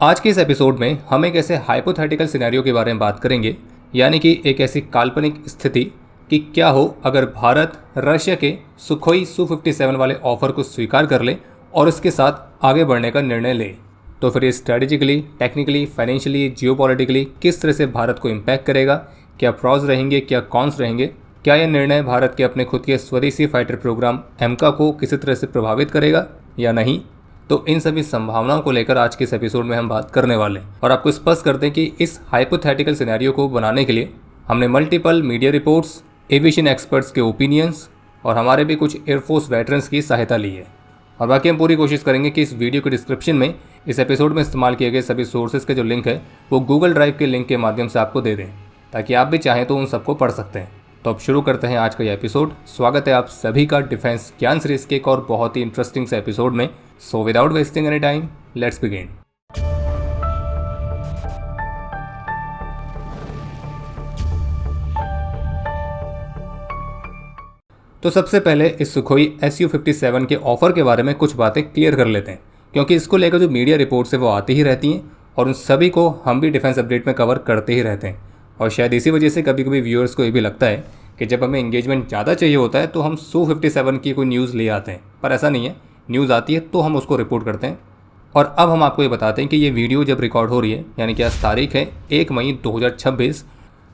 आज के इस एपिसोड में हम एक ऐसे हाइपोथेटिकल सिनेरियो के बारे में बात करेंगे, यानी कि एक ऐसी काल्पनिक स्थिति कि क्या हो अगर भारत रशिया के सुखोई Su-57 वाले ऑफर को स्वीकार कर ले और इसके साथ आगे बढ़ने का निर्णय ले। तो फिर ये स्ट्रेटेजिकली, टेक्निकली, फाइनेंशियली, जियोपॉलिटिकली किस तरह से भारत को इम्पैक्ट करेगा? क्या प्रॉज रहेंगे, क्या कॉन्स रहेंगे? क्या यह निर्णय भारत के अपने खुद के स्वदेशी फाइटर प्रोग्राम एमका को किसी तरह से प्रभावित करेगा या नहीं? तो इन सभी संभावनाओं को लेकर आज के इस एपिसोड में हम बात करने वाले हैं और आपको स्पष्ट करते हैं कि इस हाइपोथेटिकल सिनेरियो को बनाने के लिए हमने multiple media reports, aviation experts के ओपिनियंस और हमारे भी कुछ एयरफोर्स वेटरन्स की सहायता ली है। और बाकी हम पूरी कोशिश करेंगे कि इस वीडियो के डिस्क्रिप्शन में इस एपिसोड में इस्तेमाल किए गए सभी सोर्सेज के जो लिंक है वो गूगल ड्राइव के लिंक के माध्यम से आपको दे दें, ताकि आप भी चाहें तो उन सबको पढ़ सकते हैं। तो अब शुरू करते हैं आज का ये एपिसोड। स्वागत है आप सभी का डिफेंस ज्ञान सीरीज के एक और बहुत ही इंटरेस्टिंग से एपिसोड में। So without wasting any time, let's begin. तो सबसे पहले इस सुखोई Su-57 के ऑफर के बारे में कुछ बातें क्लियर कर लेते हैं, क्योंकि इसको लेकर जो मीडिया रिपोर्ट्स है वो आती ही रहती हैं और उन सभी को हम भी डिफेंस अपडेट में कवर करते ही रहते हैं। और शायद इसी वजह से कभी कभी व्यूअर्स को ये भी लगता है कि जब हमें एंगेजमेंट ज़्यादा चाहिए होता है तो हम Su-57 की कोई न्यूज़ ले आते हैं, पर ऐसा नहीं है। न्यूज़ आती है तो हम उसको रिपोर्ट करते हैं। और अब हम आपको ये बताते हैं कि ये वीडियो जब रिकॉर्ड हो रही है, यानी कि आज तारीख है 1 मई 2026,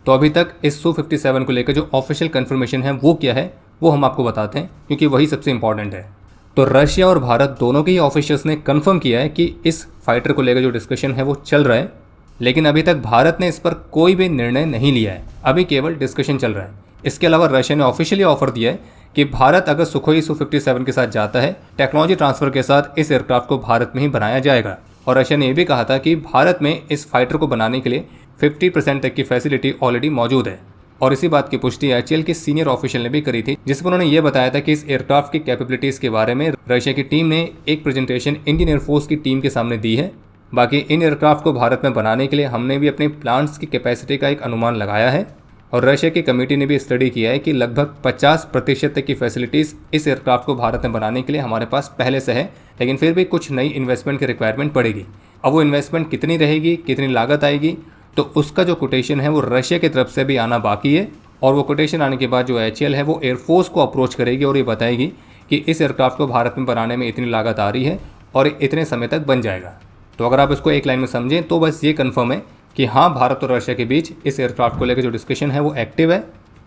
तो अभी तक इस Su-57 को लेकर जो ऑफिशियल कन्फर्मेशन है वो क्या है वो हम आपको बताते हैं, क्योंकि वही सबसे इंपॉर्टेंट है। तो रशिया और भारत दोनों के ही ऑफिशियल्स ने कंफर्म किया है कि इस फाइटर को लेकर जो डिस्कशन है वो चल रहा है, लेकिन अभी तक भारत ने इस पर कोई भी निर्णय नहीं लिया है। अभी केवल डिस्कशन चल रहा है। इसके अलावा रशिया ने ऑफिशियली ऑफर दिया है कि भारत अगर सुखोई Su-57 के साथ जाता है, टेक्नोलॉजी ट्रांसफर के साथ इस एयरक्राफ्ट को भारत में ही बनाया जाएगा। और रशिया ने यह भी कहा था कि भारत में इस फाइटर को बनाने के लिए 50% तक की फैसिलिटी ऑलरेडी मौजूद है। और इसी बात की पुष्टि HAL के सीनियर ऑफिशियल ने भी करी थी, जिसमें उन्होंने ये बताया था कि इस एयरक्राफ्ट की कैपेबिलिटीज़ के बारे में रशिया की टीम ने एक प्रेजेंटेशन इंडियन एयरफोर्स की टीम के सामने दी है। बाकी इन एयरक्राफ्ट को भारत में बनाने के लिए हमने भी अपने प्लांट्स की कैपेसिटी का एक अनुमान लगाया है और रशिया की कमेटी ने भी स्टडी किया है कि लगभग 50% तक की फैसिलिटीज़ इस एयरक्राफ्ट को भारत में बनाने के लिए हमारे पास पहले से है, लेकिन फिर भी कुछ नई इन्वेस्टमेंट की रिक्वायरमेंट पड़ेगी। अब वो इन्वेस्टमेंट कितनी रहेगी, कितनी लागत आएगी, तो उसका जो कोटेशन है वो रशिया की तरफ से भी आना बाकी है। और वो कोटेशन आने के बाद जो HAL है वो एयरफोर्स को अप्रोच करेगी और ये बताएगी कि इस एयरक्राफ्ट को भारत में बनाने में इतनी लागत आ रही है और इतने समय तक बन जाएगा। तो अगर आप इसको एक लाइन में समझें तो बस ये कंफर्म है कि हाँ, भारत और रशिया के बीच इस एयरक्राफ्ट को लेकर जो डिस्कशन है वो एक्टिव है,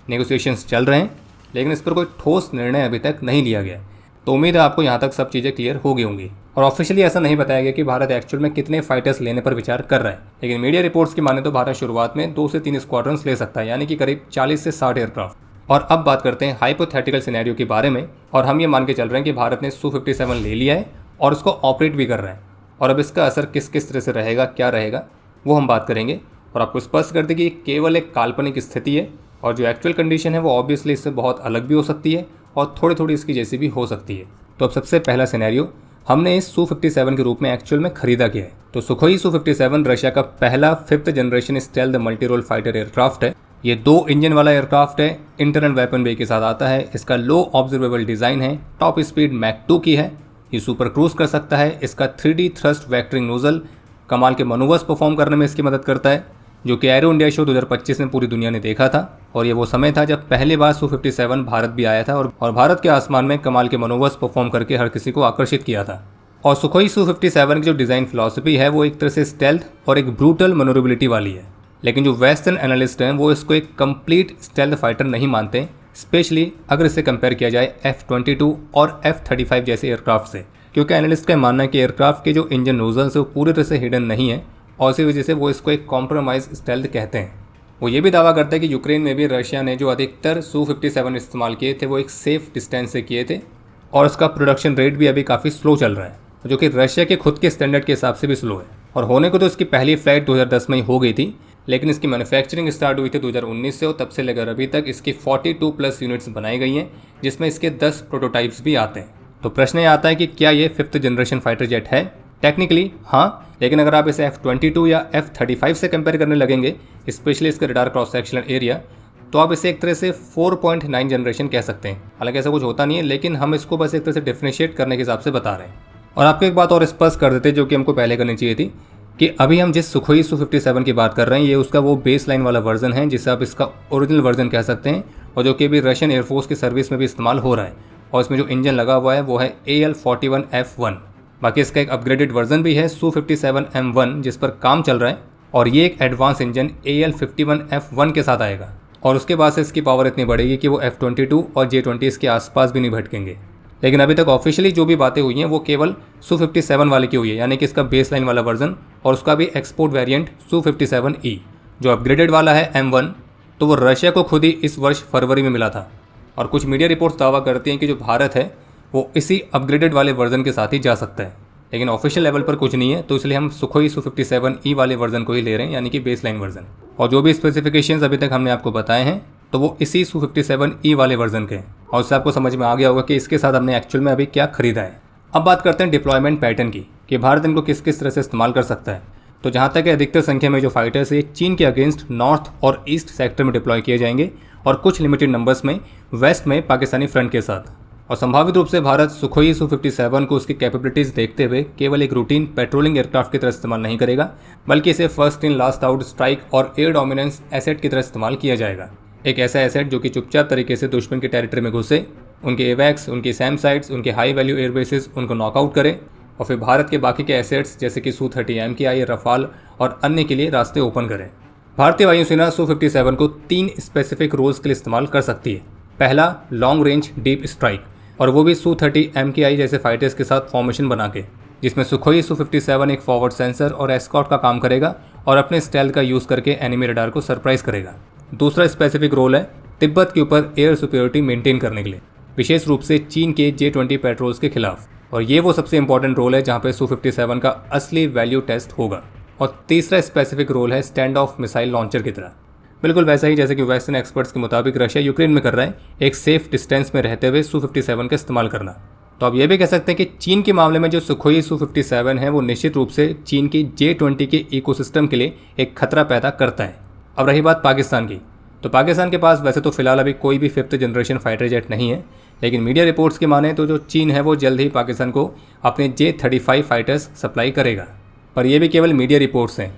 नेगोशिएशंस चल रहे हैं, लेकिन इस पर कोई ठोस निर्णय अभी तक नहीं लिया गया। तो उम्मीद है आपको यहाँ तक सब चीज़ें क्लियर हो गई होंगी। और ऑफिशियली ऐसा नहीं बताया गया कि भारत एक्चुअल में कितने फाइटर्स लेने पर विचार कर रहा है, लेकिन मीडिया रिपोर्ट्स की माने तो भारत शुरुआत में 2 से 3 स्क्वाड्रन्स ले सकता है, यानी कि करीब 40 से 60 एयरक्राफ्ट। और अब बात करते हैं हाइपोथेटिकल सिनेरियो के बारे में। और हम ये मान के चल रहे हैं कि भारत ने Su-57 ले लिया है और उसको ऑपरेट भी कर रहे हैं, और अब इसका असर किस किस तरह से रहेगा, क्या रहेगा, वो हम बात करेंगे। और आपको स्पष्ट कर दें कि केवल एक काल्पनिक स्थिति है और जो एक्चुअल कंडीशन है वो ऑब्वियसली इससे बहुत अलग भी हो सकती है और थोड़ी थोड़ी इसकी जैसी भी हो सकती है। तो अब सबसे पहला सिनेरियो हमने इस Su-57 के रूप में एक्चुअल में खरीदा किया है। तो सुखोई Su-57 रशिया का पहला 5th generation stealth multi role fighter aircraft है। ये 2 इंजन वाला एयरक्राफ्ट है, इंटरनल वेपन बे के साथ आता है। इसका लो ऑब्जर्वेबल डिज़ाइन है, टॉप स्पीड मैक 2 की है। ये सुपर क्रूज कर सकता है। इसका 3D थ्रस्ट वेक्टरिंग नोजल कमाल के मनोवर्स परफॉर्म करने में इसकी मदद करता है, जो कि एरो इंडिया शो 2025 में पूरी दुनिया ने देखा था। और ये वो समय था जब पहली बार Su-57 भारत भी आया था और भारत के आसमान में कमाल के मनोवर्स परफॉर्म करके हर किसी को आकर्षित किया था। और सुखोई Su-57 की जो डिज़ाइन फिलॉसफी है वो एक तरह से स्टेल्थ और एक ब्रूटल मनोरेबिलिटी वाली है, लेकिन जो वेस्टर्न एनालिस्ट हैं वो इसको एक कंप्लीट स्टेल्थ फाइटर नहीं मानते, स्पेशली अगर इसे कंपेयर किया जाए F-22 और F-35 जैसे एयरक्राफ्ट से, क्योंकि एनालिस्ट का मानना है कि एयरक्राफ्ट के जो इंजन नोजल्स है वो पूरी तरह से हिडन नहीं है और इसी वजह से वो इसको एक कॉम्प्रोमाइज स्टेल्थ कहते हैं। वो ये भी दावा करता है कि यूक्रेन में भी रशिया ने जो अधिकतर Su-57 इस्तेमाल किए थे वो एक सेफ डिस्टेंस से किए थे और उसका प्रोडक्शन रेट भी अभी काफ़ी स्लो चल रहा है, जो कि रशिया के खुद के स्टैंडर्ड के हिसाब से भी स्लो है। और होने को तो इसकी पहली फ्लाइट 2010 में ही हो गई थी, लेकिन इसकी मैन्युफैक्चरिंग स्टार्ट हुई थी 2019 से और तब से लेकर अभी तक इसकी 42+ यूनिट्स बनाई गई हैं, जिसमें इसके 10 प्रोटोटाइप्स भी आते हैं। तो प्रश्न ये आता है कि क्या ये 5th जनरेशन फाइटर जेट है? टेक्निकली हाँ, लेकिन अगर आप इसे F-22 या F-35 से कंपेयर करने लगेंगे, स्पेशली इसका रडार क्रॉस सेक्शनल एरिया, तो आप इसे एक तरह से 4.9 जनरेशन कह सकते हैं। हालांकि ऐसा कुछ होता नहीं है, लेकिन हम इसको बस एक तरह से डिफरेंशिएट करने के हिसाब से बता रहे हैं। और आपको एक बात और स्पष्ट कर देते जो कि हमको पहले करनी चाहिए थी कि अभी हम जिस सुखोई Su-57 की बात कर रहे हैं ये उसका वो बेस लाइन वाला वर्जन है जिसे आप इसका ओरिजिनल वर्जन कह सकते हैं, और जो कि अभी रशियन एयरफोर्स की सर्विस में भी इस्तेमाल हो रहा है। और इसमें जो इंजन लगा हुआ है वो है AL-41F1। बाकी इसका एक अपग्रेडेड वर्जन भी है Su-57M1 जिस पर काम चल रहा है, और ये एक एडवांस इंजन AL-51F1 के साथ आएगा। और उसके बाद से इसकी पावर इतनी बढ़ेगी कि वो F-22 और J-20 इसके आसपास भी नहीं भटकेंगे। लेकिन अभी तक ऑफिशियली जो भी बातें हुई हैं वो केवल Su-57 वाले की हुई है, यानी कि इसका बेस लाइन वाला वर्जन और उसका भी एक्सपोर्ट वेरिएंट Su-57E। जो अपग्रेडेड वाला है M1 तो वो रशिया को खुद ही इस वर्ष फरवरी में मिला था, और कुछ मीडिया रिपोर्ट्स दावा करती हैं कि जो भारत है वो इसी अपग्रेडेड वाले वर्जन के साथ ही जा सकता है। लेकिन ऑफिशियल लेवल पर कुछ नहीं है, तो इसलिए हम सुखोई Su-57E वाले वर्जन को ही ले रहे हैं, यानी कि बेस लाइन वर्जन। और जो भी स्पेसिफिकेशंस अभी तक हमने आपको बताए हैं तो वो इसी Su-57E वाले वर्जन के हैं, और उससे आपको समझ में आ गया होगा कि इसके साथ हमने एक्चुअल में अभी क्या खरीदा है। अब बात करते हैं डिप्लॉयमेंट पैटर्न की, कि भारत इनको किस किस तरह से इस्तेमाल कर सकता है। तो जहाँ तक है अधिकतर संख्या में जो फाइटर्स है चीन के अगेंस्ट नॉर्थ और ईस्ट सेक्टर में डिप्लॉय किए जाएंगे, और कुछ लिमिटेड नंबर्स में वेस्ट में पाकिस्तानी फ्रंट के साथ। और संभावित रूप से भारत सुखोई Su-57 को उसकी कैपेबिलिटीज़ देखते हुए केवल एक रूटीन पेट्रोलिंग एयरक्राफ्ट की तरह इस्तेमाल नहीं करेगा, बल्कि इसे first in last out strike और एयर डोमिनेंस एसेट की तरह इस्तेमाल किया जाएगा। एक ऐसा एसेट जो कि चुपचाप तरीके से दुश्मन के टेरिटरी में घुसे, उनके एवैक्स, उनकी सैम साइट्स, उनके हाई वैल्यू एयरबेसिस उनको नॉकआउट करे, और फिर भारत के बाकी के एसेट्स जैसे कि Su-30 MKI, रफाल और अन्य के लिए रास्ते ओपन करें। भारतीय वायुसेना Su-57 को 3 स्पेसिफिक रोल्स के लिए इस्तेमाल कर सकती है। पहला, लॉन्ग रेंज डीप स्ट्राइक, और वो भी Su-30 MKI जैसे फाइटर्स के साथ फॉर्मेशन बना के, जिसमें सुखोई Su-57 एक फॉरवर्ड सेंसर और एस्कॉर्ट का काम करेगा और अपने स्टेल्थ का यूज़ करके एनिमी रडार को सरप्राइज करेगा। दूसरा स्पेसिफिक रोल है तिब्बत के ऊपर एयर सुपीरियरिटी मेंटेन करने के लिए, विशेष रूप से चीन के J-20 पेट्रोल्स के खिलाफ, और ये वो सबसे इंपॉर्टेंट रोल है जहाँ पे Su-57 का असली वैल्यू टेस्ट होगा। और तीसरा स्पेसिफिक रोल है स्टैंड ऑफ मिसाइल लॉन्चर की तरह, बिल्कुल वैसा ही जैसे कि वेस्टर्न एक्सपर्ट्स के मुताबिक रशिया यूक्रेन में कर रहा है, एक सेफ डिस्टेंस में रहते हुए Su-57 का इस्तेमाल करना। तो अब ये भी कह सकते हैं कि चीन के मामले में जो सुखोई Su-57 है वो निश्चित रूप से चीन की J-20 के इकोसिस्टम के लिए एक खतरा पैदा करता है। अब रही बात पाकिस्तान की, तो पाकिस्तान के पास वैसे तो फिलहाल अभी कोई भी 5th जनरेशन फाइटर जेट नहीं है, लेकिन मीडिया रिपोर्ट्स की माने तो जो चीन है वो जल्द ही पाकिस्तान को अपने J-35 फाइटर्स सप्लाई करेगा। पर यह भी केवल मीडिया रिपोर्ट्स हैं,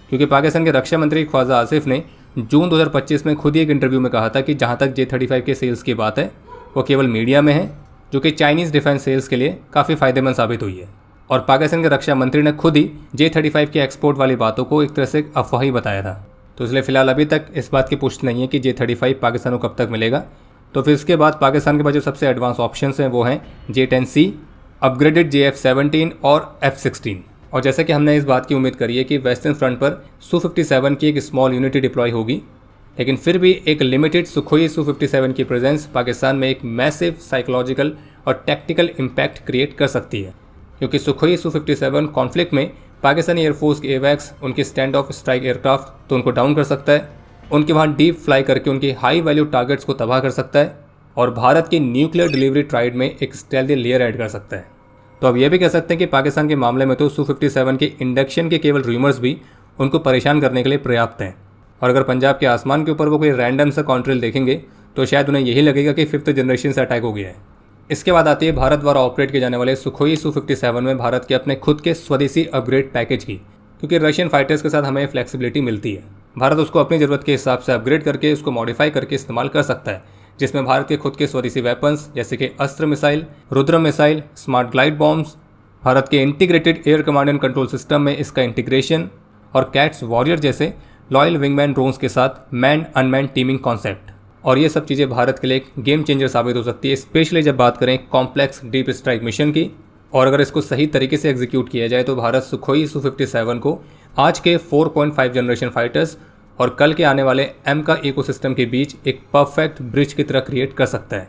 क्योंकि पाकिस्तान के रक्षा मंत्री ख्वाजा आसिफ ने जून 2025 में खुद ही एक इंटरव्यू में कहा था कि जहां तक J-35 के सेल्स की बात है वो केवल मीडिया में है, जो कि चाइनीज़ डिफेंस सेल्स के लिए काफ़ी फ़ायदेमंद साबित हुई है। और पाकिस्तान के रक्षा मंत्री ने खुद ही J-35 के एक्सपोर्ट वाली बातों को एक तरह से अफवाह ही बताया था। तो इसलिए फ़िलहाल अभी तक इस बात की पुष्टि नहीं है कि J-35 पाकिस्तान को कब तक मिलेगा। तो फिर इसके बाद पाकिस्तान के पास जो सबसे एडवांस ऑप्शंस हैं वो हैं J-10C, अपग्रेडेड JF-17 और F-16। और जैसे कि हमने इस बात की उम्मीद करी है कि वेस्टर्न फ्रंट पर Su-57 की एक स्मॉल यूनिटी डिप्लॉय होगी, लेकिन फिर भी एक लिमिटेड सुखोई Su-57 की प्रेजेंस पाकिस्तान में एक मैसिव साइकोलॉजिकल और टैक्टिकल इम्पैक्ट क्रिएट कर सकती है, क्योंकि सुखोई Su-57 कॉन्फ्लिक्ट में पाकिस्तानी एयरफोर्स के एवैक्स, उनकी स्टैंड ऑफ स्ट्राइक एयरक्राफ्ट तो उनको डाउन कर सकता है, उनके वहाँ डीप फ्लाई करके उनकी हाई वैल्यू टारगेट्स को तबाह कर सकता है, और भारत की न्यूक्लियर डिलीवरी ट्राइड में एक स्टेल्दी लेयर ऐड कर सकता है। तो अब यह भी कह सकते हैं कि पाकिस्तान के मामले में तो Su-57 के इंडक्शन के केवल रूमर्स भी उनको परेशान करने के लिए पर्याप्त हैं। और अगर पंजाब के आसमान के ऊपर वो कोई रैंडम सा कॉन्ट्रेल देखेंगे तो शायद उन्हें यही लगेगा कि 5th जनरेशन से अटैक हो गया है। इसके बाद आती है भारत द्वारा ऑपरेट किए जाने वाले सुखोई Su-57 में भारत के अपने खुद के स्वदेशी अपग्रेड पैकेज की, क्योंकि रशियन फाइटर्स के साथ हमें फ्लेक्सिबिलिटी मिलती है। भारत उसको अपनी ज़रूरत के हिसाब से अपग्रेड करके उसको मॉडिफाई करके इस्तेमाल कर सकता है, जिसमें भारत के खुद के स्वदेशी वेपन्स जैसे कि Astra missile, Rudra missile, smart glide bombs, Bharat के integrated air command and control system में इसका इंटीग्रेशन, और कैट्स वॉरियर जैसे लॉयल विंगमैन ड्रोन्स के साथ मैन अनमैन टीमिंग कॉन्सेप्ट। और ये सब चीज़ें भारत के लिए एक गेम चेंजर साबित हो सकती है, स्पेशली जब बात करें कॉम्प्लेक्स डीप स्ट्राइक मिशन की। और अगर इसको सही तरीके से एग्जीक्यूट किया जाए तो भारत सुखोई Su-57 को आज के 4.5 जनरेशन फाइटर्स और कल के आने वाले M का इकोसिस्टम के बीच एक परफेक्ट ब्रिज की तरह क्रिएट कर सकता है।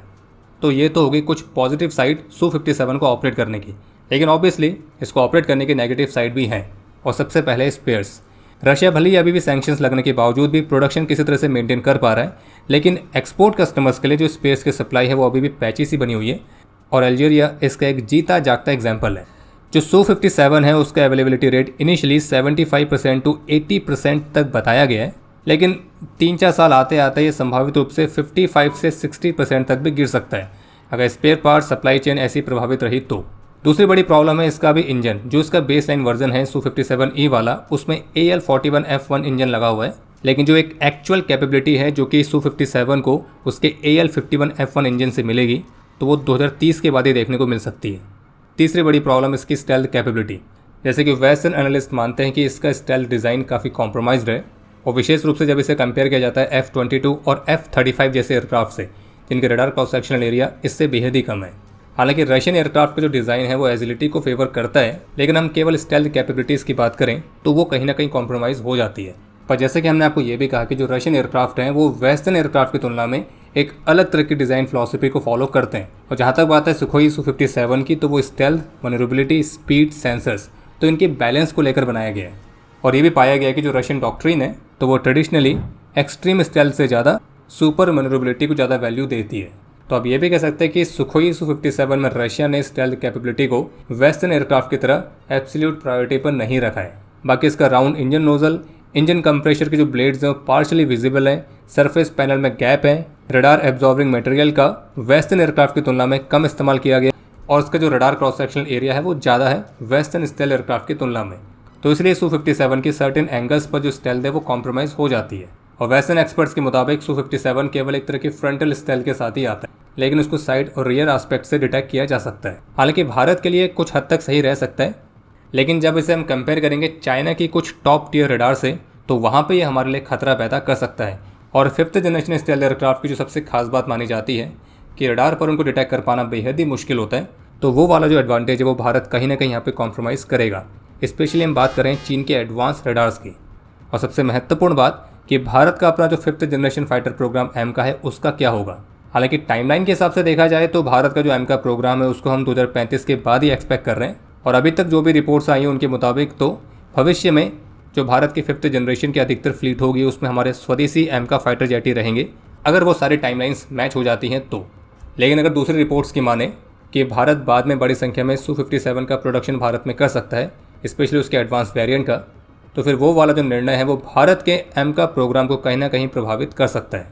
तो ये तो होगी कुछ पॉजिटिव साइड Su-57 को ऑपरेट करने की, लेकिन ऑब्वियसली इसको ऑपरेट करने के नेगेटिव साइड भी हैं। और सबसे पहले स्पेयर्स। रशिया भले ही अभी भी सैंक्शंस लगने के बावजूद भी प्रोडक्शन किसी तरह से मेंटेन कर पा रहा है, लेकिन एक्सपोर्ट कस्टमर्स के लिए जो स्पेयर्स की सप्लाई है वो अभी भी पैची सी बनी हुई है, और अल्जीरिया इसका एक जीता जागता एग्जाम्पल है। जो Su-57 है उसका अवेलेबिलिटी रेट इनिशियली 75% to 80% तक बताया गया है, लेकिन 3-4 साल आते आते ये संभावित रूप से 55 से 60% तक भी गिर सकता है अगर स्पेयर पार्ट सप्लाई चेन ऐसी प्रभावित रही तो। दूसरी बड़ी प्रॉब्लम है इसका भी इंजन। जो इसका बेस लाइन वर्जन है Su-57E वाला, उसमें AL-41F1 इंजन लगा हुआ है, लेकिन जो एक एक्चुअल कैपेबिलिटी है जो कि Su-57 को उसके AL-51F1 इंजन से मिलेगी, तो वो 2030 के बाद ही देखने को मिल सकती है। तीसरी बड़ी प्रॉब्लम इसकी स्टेल्थ कैपेबिलिटी। जैसे कि वेस्टर्न एनालिस्ट मानते हैं कि इसका स्टेल्थ डिज़ाइन काफ़ी कॉम्प्रोमाइज्ड है, और विशेष रूप से जब इसे कंपेयर किया जाता है F-22 और F-35 जैसे एयरक्राफ्ट से, जिनके रडार क्रॉस सेक्शनल एरिया इससे बेहद ही कम है। हालांकि रशियन एयरक्राफ्ट का जो डिज़ाइन है वो एजिलिटी को फेवर करता है, लेकिन हम केवल स्टेल्थ कैपेबिलिटीज़ की बात करें तो वो कहीं ना कहीं कॉम्प्रोमाइज़ हो जाती है। पर जैसे कि हमने आपको ये भी कहा कि जो रशियन एयरक्राफ्ट हैं वो वेस्टर्न एयरक्राफ्ट की तुलना में एक अलग तरह की डिज़ाइन फिलॉसफी को फॉलो करते हैं। और जहाँ तक बात है सुखोई Su-57 की, तो वो स्टेल्थ, मैन्यूवरेबिलिटी, स्पीड, सेंसर्स, तो इनके बैलेंस को लेकर बनाया गया है। और ये भी पाया गया है कि जो रशियन डॉक्ट्रिन है तो वो ट्रेडिशनली एक्सट्रीम स्टेल्थ से ज़्यादा सुपर मैन्यूवरेबिलिटी को ज़्यादा वैल्यू देती है। तो आप ये भी कह सकते हैं कि सुखोई Su-57 में रशिया ने स्टेल्थ कैपेबिलिटी को वेस्टर्न एयरक्राफ्ट की तरह एब्सोल्यूट प्रायोरिटी पर नहीं रखा है। बाकी इसका round engine nozzle, engine compressor के जो ब्लेड्स हैं वो पार्शली विजिबल है, सरफेस पैनल में गैप है, रडार एब्जॉर्बिंग मटेरियल का वेस्टर्न एयरक्राफ्ट की तुलना में कम इस्तेमाल किया गया, और इसका जो रडार क्रॉस सेक्शनल एरिया है वो ज़्यादा है वेस्टर्न स्टेल्थ एयरक्राफ्ट की तुलना में। तो इसलिए Su-57 की सर्टेन एंगल्स पर जो स्टेल्थ है वो कॉम्प्रोमाइज़ हो जाती है। और वेस्टर्न एक्सपर्ट्स के मुताबिक Su-57 केवल एक तरह की फ्रंटल स्टेल्थ के साथ ही आता है, लेकिन उसको साइड और रियर एस्पेक्ट से डिटेक्ट किया जा सकता है। हालांकि भारत के लिए कुछ हद तक सही रह सकता है, लेकिन जब इसे हम कंपेयर करेंगे चाइना की कुछ टॉप टियर रडार से, तो वहाँ पे ये हमारे लिए खतरा पैदा कर सकता है। और 5th जनरेशन स्टेल्थ एयरक्राफ्ट की जो सबसे खास बात मानी जाती है कि रडार पर उनको डिटेक्ट कर पाना बेहद ही मुश्किल होता है, तो वो वाला जो एडवांटेज है वो भारत कहीं ना कहीं यहाँ पे कॉम्प्रोमाइज़ करेगा। स्पेशली हम बात करें चीन के एडवांस रडार्स की। और सबसे महत्वपूर्ण बात कि भारत का अपना जो 5th generation fighter programme M का है उसका क्या होगा। हालांकि टाइमलाइन के हिसाब से देखा जाए तो भारत का जो एम का प्रोग्राम है उसको हम 2035 के बाद ही एक्सपेक्ट कर रहे हैं। और अभी तक जो भी रिपोर्ट्स आई हैं उनके मुताबिक तो भविष्य में जो भारत की 5th जनरेशन की अधिकतर फ्लीट होगी उसमें हमारे स्वदेशी एम का फाइटर जेट ही रहेंगे, अगर वो सारी टाइमलाइंस मैच हो जाती हैं तो। लेकिन अगर दूसरी रिपोर्ट्स की माने कि भारत बाद में बड़ी संख्या में Su-57 का प्रोडक्शन भारत में कर सकता है, स्पेशली उसके एडवांस वेरिएंट का, तो फिर वो वाला जो निर्णय है वो भारत के एम का प्रोग्राम को कहीं ना कहीं प्रभावित कर सकता है।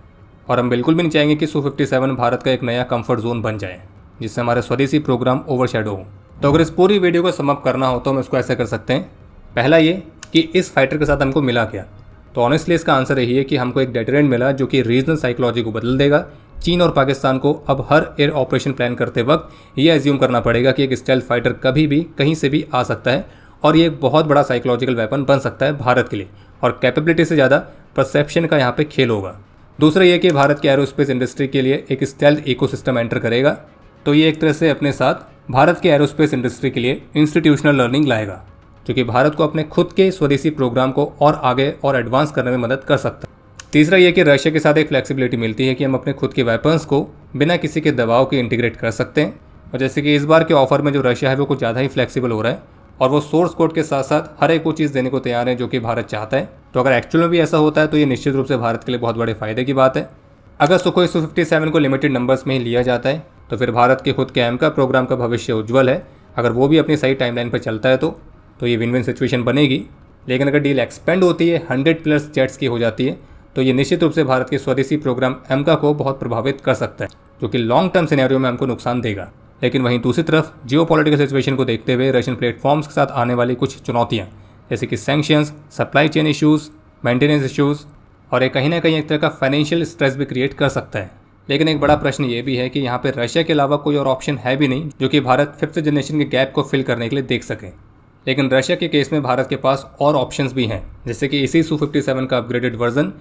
और हम बिल्कुल भी नहीं चाहेंगे कि Su-57 भारत का एक नया कंफर्ट जोन बन जाए जिससे हमारे स्वदेशी प्रोग्राम ओवरशैडो हो। तो अगर इस पूरी वीडियो को सम अप करना हो तो हम इसको ऐसे कर सकते हैं। पहला ये कि इस फाइटर के साथ हमको मिला क्या, तो ऑनेस्टली इसका आंसर यही है कि हमको एक डेटरेंट मिला जो कि रीजनल साइकोलॉजी को बदल देगा। चीन और पाकिस्तान को अब हर एयर ऑपरेशन प्लान करते वक्त ये एज्यूम करना पड़ेगा कि एक स्टेल्थ फाइटर कभी भी कहीं से भी आ सकता है, और ये एक बहुत बड़ा साइकोलॉजिकल वेपन बन सकता है भारत के लिए। और कैपेबिलिटी से ज़्यादा परसेप्शन का यहाँ पे खेल होगा। दूसरा ये कि भारत के एरोस्पेस इंडस्ट्री के लिए एक स्टेल्थ इकोसिस्टम एंटर करेगा, तो ये एक तरह से अपने साथ भारत के एरोस्पेस इंडस्ट्री के लिए इंस्टीट्यूशनल लर्निंग लाएगा, जो कि भारत को अपने खुद के स्वदेशी प्रोग्राम को और आगे और एडवांस करने में मदद कर सकता है। तीसरा ये कि रशिया के साथ एक फ्लेक्सिबिलिटी मिलती है कि हम अपने खुद के वेपन्स को बिना किसी के दबाव के इंटीग्रेट कर सकते हैं। और जैसे कि इस बार के ऑफर में जो रशिया है वो कुछ ज़्यादा ही फ्लेक्सिबल हो रहा है, और वो सोर्स कोड के साथ साथ हर एक वो चीज़ देने को तैयार है जो कि भारत चाहता है। तो अगर एक्चुअल में भी ऐसा होता है तो ये निश्चित रूप से भारत के लिए बहुत बड़े फायदे की बात है। अगर सुखोई Su-57 को लिमिटेड नंबर्स में ही लिया जाता है तो फिर भारत के खुद के एम का प्रोग्राम का भविष्य उज्ज्वल है। अगर वो भी अपनी सही टाइमलाइन पर चलता है तो ये विन विन सिचुएशन बनेगी। लेकिन अगर डील एक्सपेंड होती है, 100+ जेट्स की हो जाती है, तो ये निश्चित रूप से भारत के स्वदेशी प्रोग्राम एमका को बहुत प्रभावित कर सकता है, जो कि लॉन्ग टर्म सिनेरियो में हमको नुकसान देगा। लेकिन वहीं दूसरी तरफ जियोपॉलिटिकल सिचुएशन को देखते हुए रशियन प्लेटफॉर्म्स के साथ आने वाली कुछ चुनौतियां, जैसे कि sanctions, supply chain issues, maintenance issues, और ये कहीं ना कहीं एक तरह का फाइनेंशियल स्ट्रेस भी क्रिएट कर सकता है। लेकिन एक बड़ा प्रश्न ये भी है कि यहाँ पे रशिया के अलावा कोई और ऑप्शन है भी नहीं जो कि भारत 5th जनरेशन के गैप को फिल करने के लिए देख सके। लेकिन रशिया के केस में भारत के पास और ऑप्शंस भी हैं, जैसे कि इसी Su-57 का अपग्रेडेड वर्जन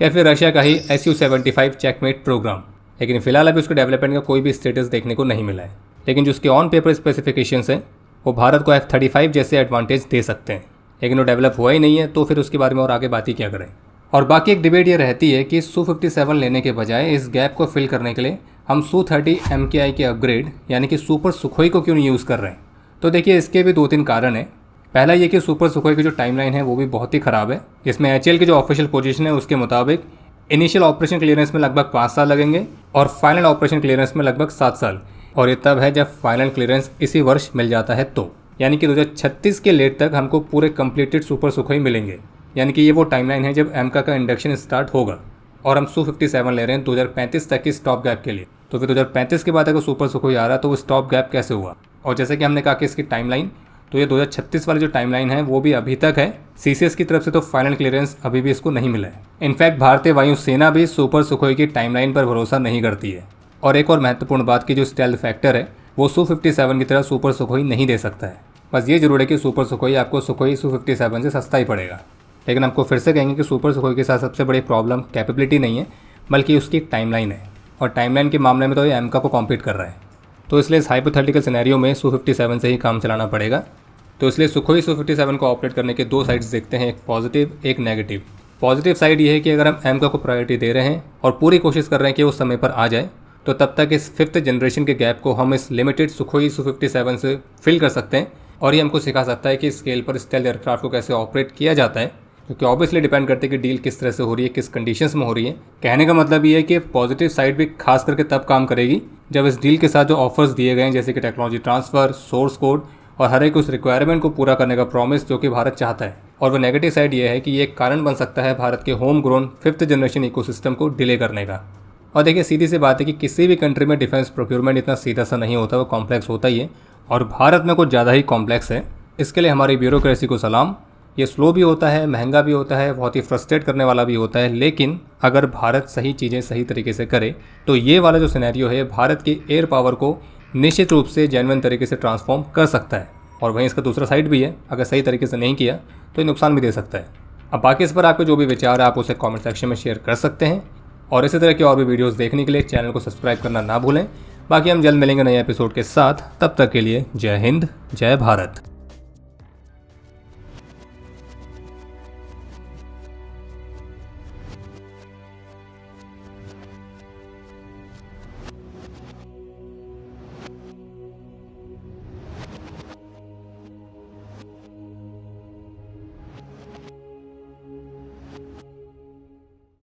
या फिर रशिया का ही Su-75 चेकमेट प्रोग्राम। लेकिन फिलहाल अभी उसके डेवलपमेंट का कोई भी स्टेटस देखने को नहीं मिला है। लेकिन जो उसके ऑन पेपर स्पेसिफिकेशंस हैं वो भारत को F-35 जैसे एडवांटेज दे सकते हैं, लेकिन वो डेवलप हुआ ही नहीं है, तो फिर उसके बारे में और आगे बात ही क्या करें। और बाकी एक डिबेट ये रहती है कि Su-57 लेने के बजाय इस गैप को फिल करने के लिए हम Su-30 MKI के अपग्रेड यानी कि सुपर सुखोई को क्यों नहीं यूज़ कर रहे हैं। तो देखिए इसके भी 2-3 कारण हैं। पहला ये कि सुपर सुखोई की जो टाइमलाइन है वो भी बहुत ही ख़राब है, जिसमें HAL की जो ऑफिशियल पोजीशन है उसके मुताबिक इनिशियल ऑपरेशन क्लियरेंस में लगभग 5 साल लगेंगे और फाइनल ऑपरेशन क्लियरेंस में लगभग 7 साल। और ये तब है जब फाइनल क्लियरेंस इसी वर्ष मिल जाता है, तो यानी कि 2036 के लेट तक हमको पूरे कंप्लीटेड सुपर सुखोई मिलेंगे। यानी कि ये वो टाइमलाइन है जब एमका का इंडक्शन स्टार्ट होगा, और हम Su-57 ले रहे हैं 2035 तक की स्टॉप गैप के लिए। तो फिर 2035 के बाद अगर सुपर सुखोई आ रहा है तो वो स्टॉप गैप कैसे हुआ। और जैसे कि हमने कहा कि इसकी टाइमलाइन, तो ये 2036 वाली जो टाइमलाइन है वो भी अभी तक है। सीसीएस की तरफ से तो फाइनल क्लियरेंस अभी भी इसको नहीं मिला है। इनफैक्ट भारतीय वायुसेना भी सुपर सुखोई की टाइमलाइन पर भरोसा नहीं करती है। और एक और महत्वपूर्ण बात की जो स्टेल्थ फैक्टर है वो Su-57 की तरह सुपर सुखोई नहीं दे सकता है। बस ये जरूर है कि सुपर सुखोई आपको सुखोई Su-57 से सस्ता ही पड़ेगा। लेकिन आपको फिर से कहेंगे कि सुपर सुखोई के साथ सबसे बड़ी प्रॉब्लम कैपेबिलिटी नहीं है बल्कि उसकी टाइमलाइन है। और टाइमलाइन के मामले में तो ये एमका को कॉम्पीट कर रहा है। तो इसलिए इस हाइपोथेटिकल सिनेरियो में Su-57 से ही काम चलाना पड़ेगा। तो इसलिए सुखोई Su-57 को ऑपरेट करने के दो साइड्स देखते हैं, एक पॉजिटिव एक नेगेटिव। पॉजिटिव साइड ये है कि अगर हम एमका को प्रायोरिटी दे रहे हैं और पूरी कोशिश कर रहे हैं कि वो समय पर आ जाए, तो तब तक इस 5th जनरेशन के गैप को हम इस लिमिटेड सुखोई Su-57 से फिल कर सकते हैं। और ये हमको सिखा सकता है कि स्केल पर स्टेल्थ एयरक्राफ्ट को कैसे ऑपरेट किया जाता है, क्योंकि ऑब्वियसली डिपेंड करते हैं कि डील किस तरह से हो रही है, किस कंडीशंस में हो रही है। कहने का मतलब ये है कि पॉजिटिव साइड भी खास करके तब काम करेगी जब इस डील के साथ जो ऑफर्स दिए गए हैं, जैसे कि टेक्नोलॉजी ट्रांसफ़र, सोर्स कोड और हर एक उस रिक्वायरमेंट को पूरा करने का प्रॉमिस जो कि भारत चाहता है। और वो नेगेटिव साइड ये है कि ये एक कारण बन सकता है भारत के home grown 5th generation ecosystem को डिले करने का। और देखिए, सीधी सी बात है कि किसी भी कंट्री में डिफेंस प्रोक्योरमेंट इतना सीधा सा नहीं होता, वो कॉम्प्लेक्स होता ही है। और भारत में कुछ ज़्यादा ही कॉम्प्लेक्स है। इसके लिए हमारी ब्यूरोक्रेसी को सलाम। ये स्लो भी होता है, महंगा भी होता है, बहुत ही फ्रस्ट्रेट करने वाला भी होता है। लेकिन अगर भारत सही चीज़ें सही तरीके से करे तो ये वाला जो सिनेरियो है भारत की एयर पावर को निश्चित रूप से जेन्युइन तरीके से ट्रांसफॉर्म कर सकता है। और वहीं इसका दूसरा साइड भी है, अगर सही तरीके से नहीं किया तो ये नुकसान भी दे सकता है। अब बाकी इस पर आपके जो भी विचार है आप उसे कमेंट सेक्शन में शेयर कर सकते हैं। और इसी तरह की और भी वीडियोस देखने के लिए चैनल को सब्सक्राइब करना ना भूलें। बाकी हम जल्द मिलेंगे नए एपिसोड के साथ, तब तक के लिए जय हिंद, जय भारत।